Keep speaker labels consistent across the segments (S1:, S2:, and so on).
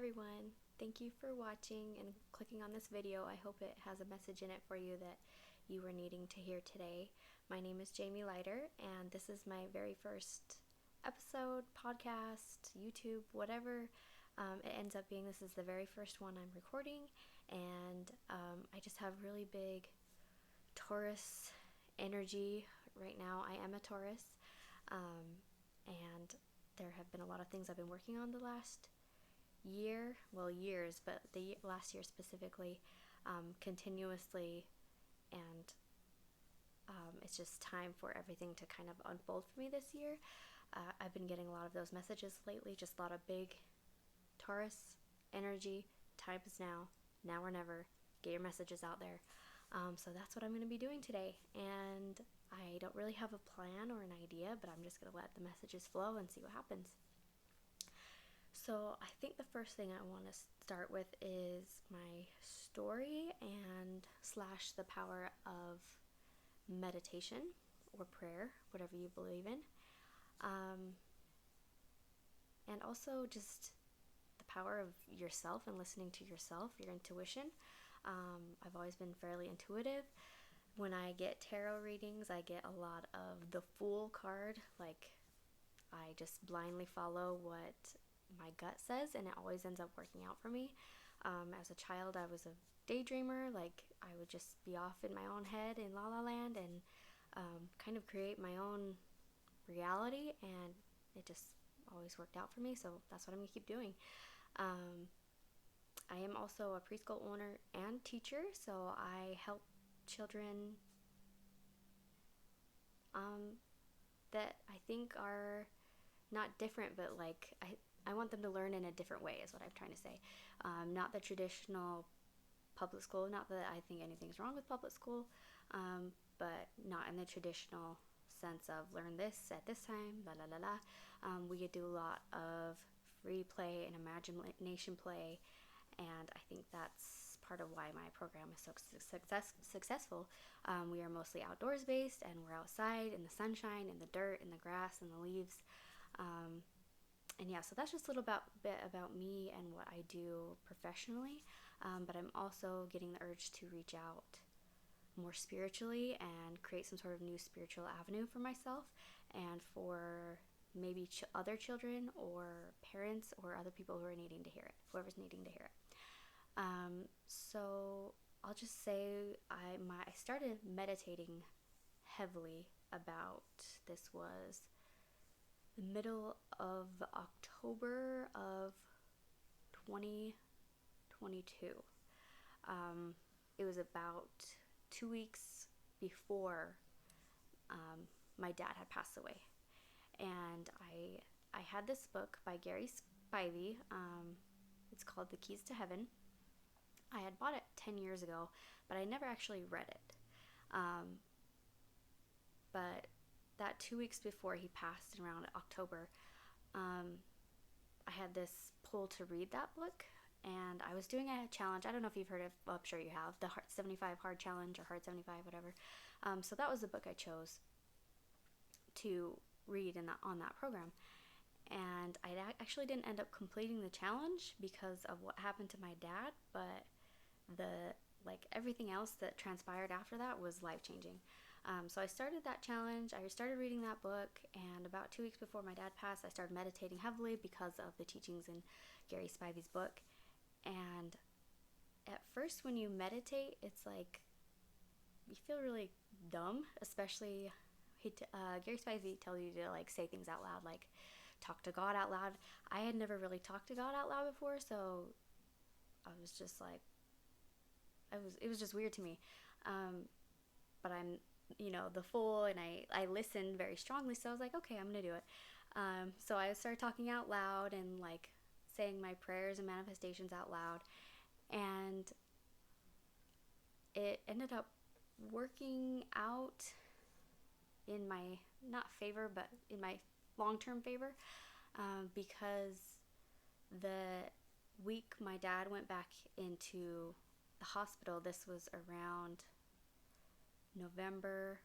S1: everyone. Thank you for watching and clicking on this video. I hope it has a message in it for you that you were needing to hear today. My name is Jamie Leiter, and this is my very first episode, podcast, YouTube, whatever it ends up being. This is the very first one I'm recording, and I just have really big Taurus energy right now. I am a Taurus, and there have been a lot of things I've been working on the last year, well, years, but the last year specifically, continuously, and it's just time for everything to kind of unfold for me this year. I've been getting a lot of those messages lately, just a lot of big Taurus energy. Time is now or never. Get your messages out there. So that's what I'm going to be doing today, and I don't really have a plan or an idea, but I'm just going to let the messages flow and see what happens. So I think the first thing I want to start with is my story and / the power of meditation or prayer, whatever you believe in. And also just the power of yourself and listening to yourself, your intuition. I've always been fairly intuitive. When I get tarot readings, I get a lot of the Fool card. Like, I just blindly follow what my gut says, and it always ends up working out for me. As a child, I was a daydreamer. Like, I would just be off in my own head in La La Land and kind of create my own reality, and it just always worked out for me, so that's what I'm going to keep doing. I am also a preschool owner and teacher, so I help children that I think are not different, but like I want them to learn in a different way is what I'm trying to say. Not the traditional public school, not that I think anything's wrong with public school, but not in the traditional sense of learn this at this time, la la la la. We could do a lot of free play and imagination play, and I think that's part of why my program is so successful. We are mostly outdoors based, and we're outside in the sunshine, in the dirt, in the grass, and the leaves. And yeah, so that's just a little bit about me and what I do professionally. But I'm also getting the urge to reach out more spiritually and create some sort of new spiritual avenue for myself and for maybe other children or parents or other people who are needing to hear it, whoever's needing to hear it. So I'll just say I started meditating heavily about, this was the middle of October of 2022. It was about 2 weeks before my dad had passed away, and I had this book by Gary Spivey. It's called The Keys to Heaven. I had bought it 10 years ago, but I never actually read it. But that 2 weeks before he passed, around October, I had this pull to read that book, and I was doing a challenge. I don't know if you've heard of, well, I'm sure you have, the 75 Hard Challenge or Hard 75, whatever. So that was the book I chose to read on that program. And I actually didn't end up completing the challenge because of what happened to my dad, but everything else that transpired after that was life-changing. So I started that challenge, I started reading that book, and about 2 weeks before my dad passed, I started meditating heavily because of the teachings in Gary Spivey's book. And at first when you meditate, it's like you feel really dumb, especially Gary Spivey tells you to like say things out loud, like talk to God out loud. I had never really talked to God out loud before, so I was just like, it was just weird to me. But I'm, the Fool, and I listened very strongly, so I was like, okay, I'm gonna do it. So I started talking out loud and like saying my prayers and manifestations out loud, and it ended up working out in my, not favor, but in my long-term favor, because the week my dad went back into the hospital, this was around November.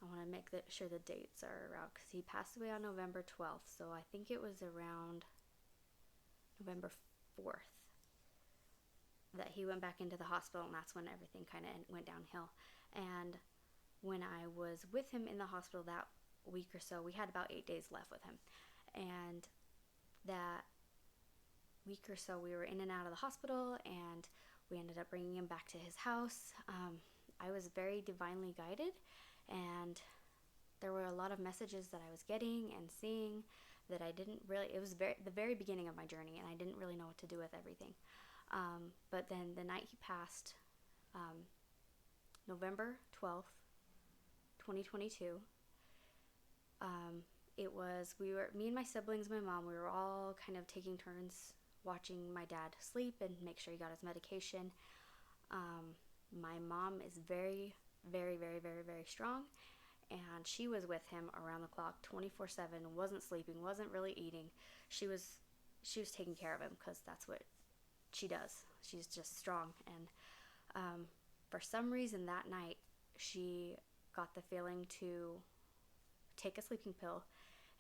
S1: I want to make sure the dates are around, because he passed away on November 12th, so I think it was around November 4th that he went back into the hospital, and that's when everything kind of went downhill. And when I was with him in the hospital that week or so, we had about 8 days left with him. And that week or so, we were in and out of the hospital, and we ended up bringing him back to his house. I was very divinely guided, and there were a lot of messages that I was getting and seeing that I didn't really, it was the very beginning of my journey, and I didn't really know what to do with everything. But then the night he passed, November 12th, 2022, it was, me and my siblings, my mom, we were all kind of taking turns watching my dad sleep and make sure he got his medication. My mom is very, very, very, very, very strong, and she was with him around the clock, 24/7, wasn't sleeping, wasn't really eating. She was taking care of him, because that's what she does. She's just strong. And for some reason that night, she got the feeling to take a sleeping pill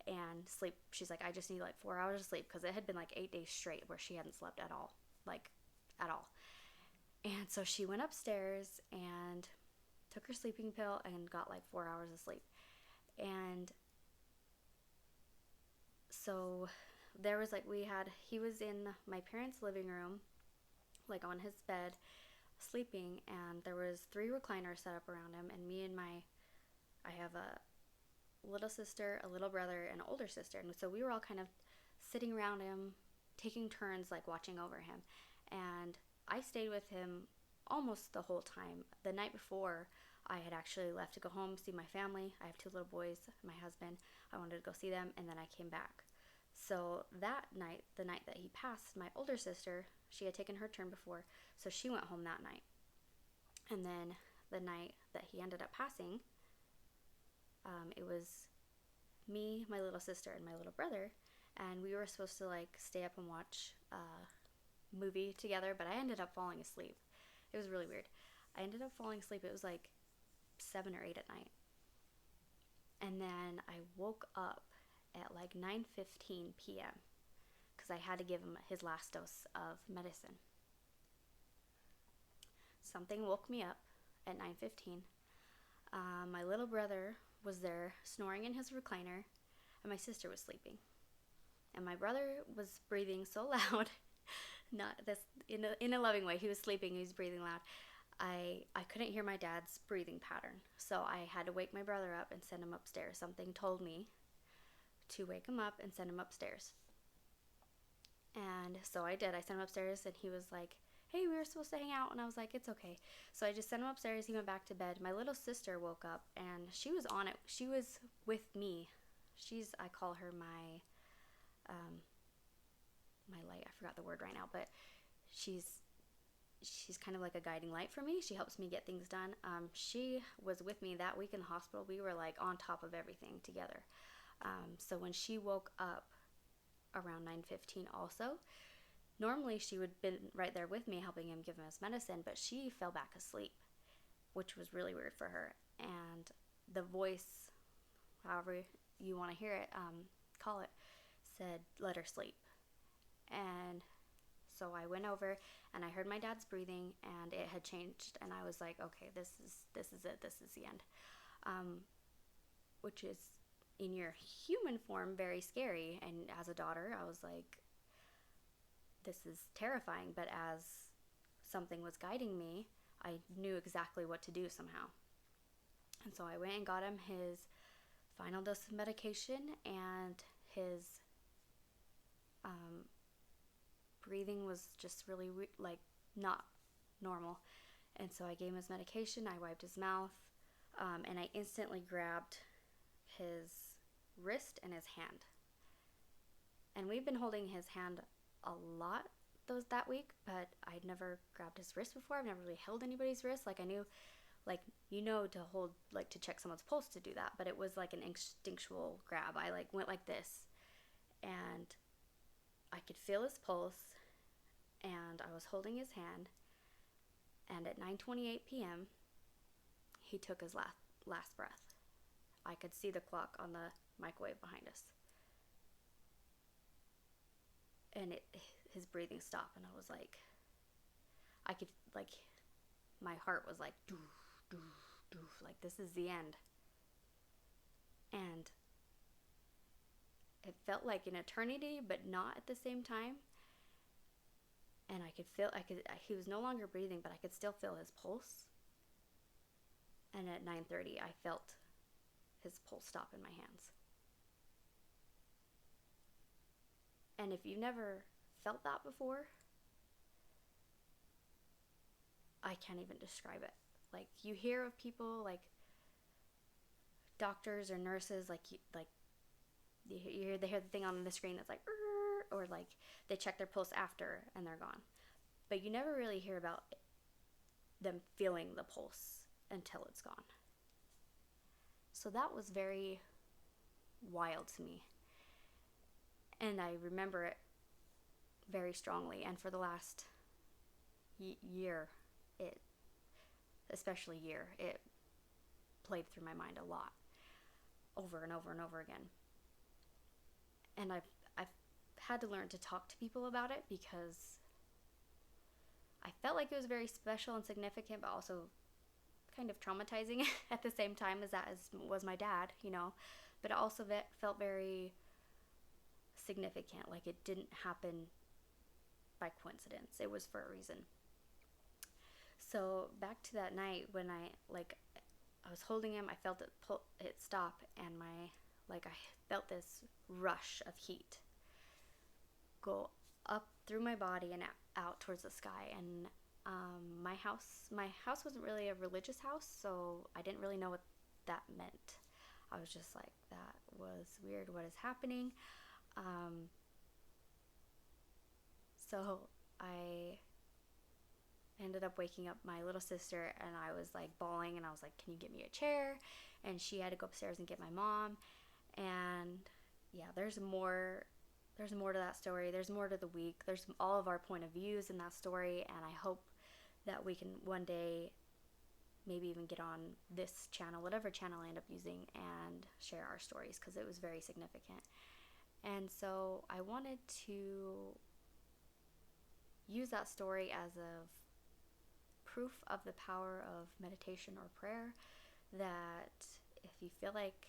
S1: and sleep. She's like, I just need like 4 hours of sleep, because it had been like 8 days straight where she hadn't slept at all, like at all. And so she went upstairs and took her sleeping pill and got like 4 hours of sleep. And so there was like, he was in my parents' living room, like on his bed, sleeping, and there was 3 recliners set up around him, and I have a little sister, a little brother, and an older sister, and so we were all kind of sitting around him, taking turns like watching over him. And I stayed with him almost the whole time. The night before, I had actually left to go home, see my family. I have 2 little boys, my husband. I wanted to go see them, and then I came back. So that night, the night that he passed, my older sister, she had taken her turn before, so she went home that night. And then the night that he ended up passing, it was me, my little sister, and my little brother, and we were supposed to like stay up and watch a movie together, but I ended up falling asleep. It was really weird. I ended up falling asleep. It was like 7 or 8 at night. And then I woke up at like 9:15 p.m. because I had to give him his last dose of medicine. Something woke me up at 9:15. My little brother was there snoring in his recliner, and my sister was sleeping. And my brother was breathing so loud, not this in a loving way. He was sleeping, he was breathing loud. I couldn't hear my dad's breathing pattern, so I had to wake my brother up and send him upstairs. Something told me to wake him up and send him upstairs. And so I did. I sent him upstairs, and he was like, hey, we were supposed to hang out. And I was like, it's okay. So I just sent him upstairs. He went back to bed. My little sister woke up, and she was on it. She was with me. I call her my light. I forgot the word right now, but she's kind of like a guiding light for me. She helps me get things done. She was with me that week in the hospital. We were like on top of everything together. So when she woke up around 9:15 also, normally she would have been right there with me helping him give him his medicine, but she fell back asleep, which was really weird for her. And the voice, however you want to hear it, call it, said, let her sleep. And so I went over, and I heard my dad's breathing, and it had changed, and I was like, okay, this is it, this is the end. Which is, in your human form, very scary. And as a daughter, I was like, this is terrifying. But as something was guiding me, I knew exactly what to do somehow. And so I went and got him his final dose of medication, and his breathing was just really like not normal. And so I gave him his medication. I wiped his mouth, and I instantly grabbed his wrist and his hand. And we've been holding his hand a lot that week, but I'd never grabbed his wrist before. I've never really held anybody's wrist. Like I knew, like, to hold, like, to check someone's pulse to do that, but it was like an instinctual grab. I like went like this, and I could feel his pulse, and I was holding his hand, and at 9:28 p.m. he took his last breath. I could see the clock on the microwave behind us. and his breathing stopped, and I was like, I could, like, my heart was like, doof, doof, doof, like this is the end. And it felt like an eternity, but not at the same time. And I could feel, he was no longer breathing, but I could still feel his pulse. And at 9:30, I felt his pulse stop in my hands. And if you've never felt that before, I can't even describe it. Like, you hear of people, like doctors or nurses, like they hear the thing on the screen that's like, or like they check their pulse after and they're gone. But you never really hear about them feeling the pulse until it's gone. So that was very wild to me. And I remember it very strongly. And for the last year, it played through my mind a lot, over and over and over again. And I've had to learn to talk to people about it, because I felt like it was very special and significant, but also kind of traumatizing at the same time, as was my dad, you know. But it also felt very significant, like it didn't happen by coincidence. It was for a reason. So back to that night when I was holding him, I felt it stop, and I felt this rush of heat go up through my body and out towards the sky. And my house wasn't really a religious house, so I didn't really know what that meant. I was just like, that was weird. What is happening? So I ended up waking up my little sister, and I was like bawling, and I was like, can you get me a chair? And she had to go upstairs and get my mom. And yeah, there's more to that story. There's more to the week. There's all of our point of views in that story, and I hope that we can one day maybe even get on this channel, whatever channel I end up using, and share our stories, because it was very significant. And so I wanted to use that story as a proof of the power of meditation or prayer, that if you feel like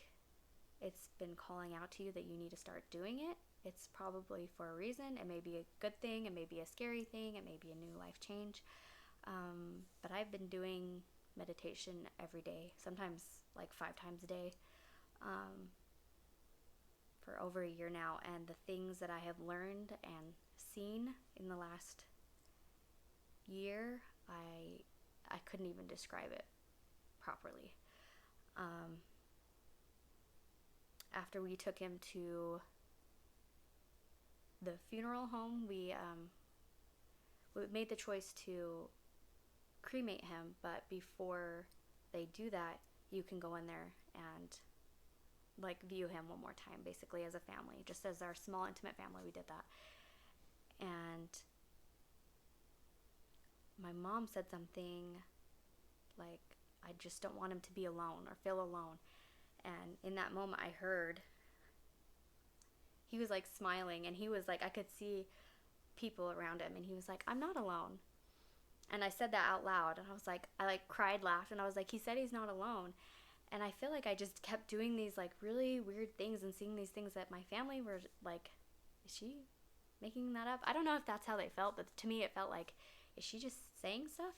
S1: it's been calling out to you that you need to start doing it, it's probably for a reason. It may be a good thing, it may be a scary thing, it may be a new life change. But I've been doing meditation every day, sometimes like 5 times a day, for over a year now. And the things that I have learned and seen in the last year, I couldn't even describe it properly. After we took him to the funeral home, we made the choice to cremate him, but before they do that, you can go in there and like view him one more time, basically as a family, just as our small intimate family. We did that. And my mom said something like, I just don't want him to be alone or feel alone. And in that moment, I heard, he was like smiling, and he was like, I could see people around him, and he was like, I'm not alone. And I said that out loud, and I was like, I like cried, laughed, and I was like, he said he's not alone. And I feel like I just kept doing these like really weird things and seeing these things that my family were like, is she making that up? I don't know if that's how they felt, but to me it felt like, is she just saying stuff?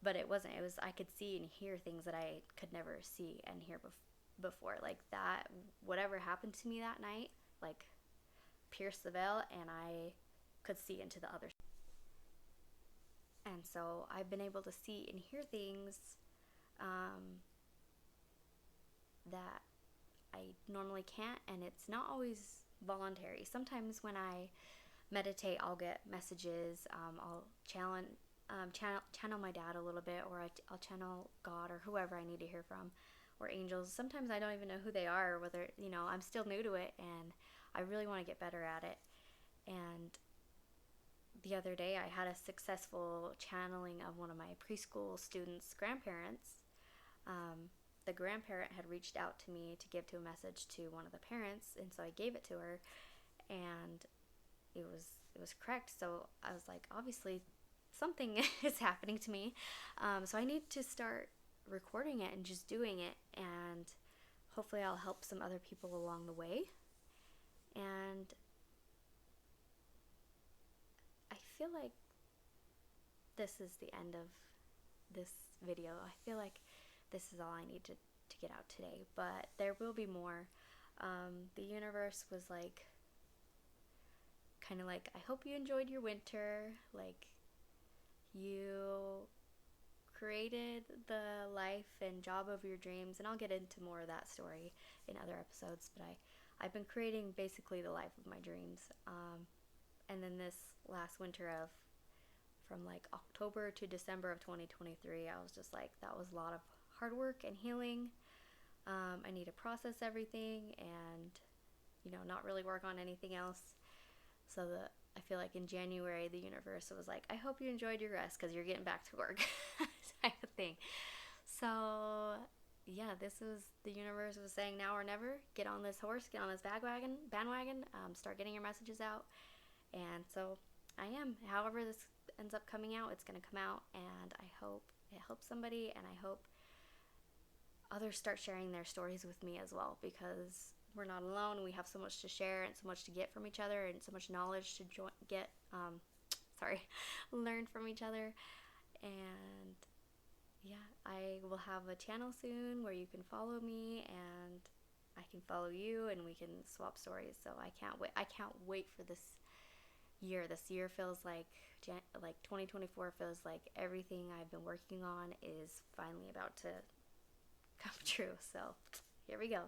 S1: But it wasn't. It was, I could see and hear things that I could never see and hear before. Like that, whatever happened to me that night, like pierced the veil, and I could see into the other. And so I've been able to see and hear things that I normally can't, and it's not always voluntary. Sometimes when I meditate, I'll get messages. I'll channel my dad a little bit, or I'll channel God or whoever I need to hear from, or angels. Sometimes I don't even know who they are, whether, you know, I'm still new to it, and I really want to get better at it. And the other day I had a successful channeling of one of my preschool students' grandparents. The grandparent had reached out to me to give to a message to one of the parents, and so I gave it to her. And it was correct. So I was like, obviously something is happening to me. So I need to start recording it and just doing it, and hopefully I'll help some other people along the way. And I feel like this is the end of this video. I feel like this is all I need to get out today, but there will be more. The universe was like, kind of like, I hope you enjoyed your winter. Like, you created the life and job of your dreams, and I'll get into more of that story in other episodes, but I've been creating basically the life of my dreams. And then this last winter of from like October to December of 2023, I was just like, that was a lot of hard work and healing. I need to process everything and, not really work on anything else. So I feel like in January, the universe was like, I hope you enjoyed your rest because you're getting back to work type of thing. So yeah, this was, the universe was saying now or never. Get on this horse, get on this bandwagon, start getting your messages out. And so I am. However this ends up coming out, it's going to come out, and I hope it helps somebody, and I hope others start sharing their stories with me as well, because we're not alone. We have so much to share and so much to get from each other, and so much knowledge to learn from each other. And yeah, I will have a channel soon where you can follow me and I can follow you, and we can swap stories. So I can't wait for this year. This year feels like 2024 feels like everything I've been working on is finally about to come true. So here we go.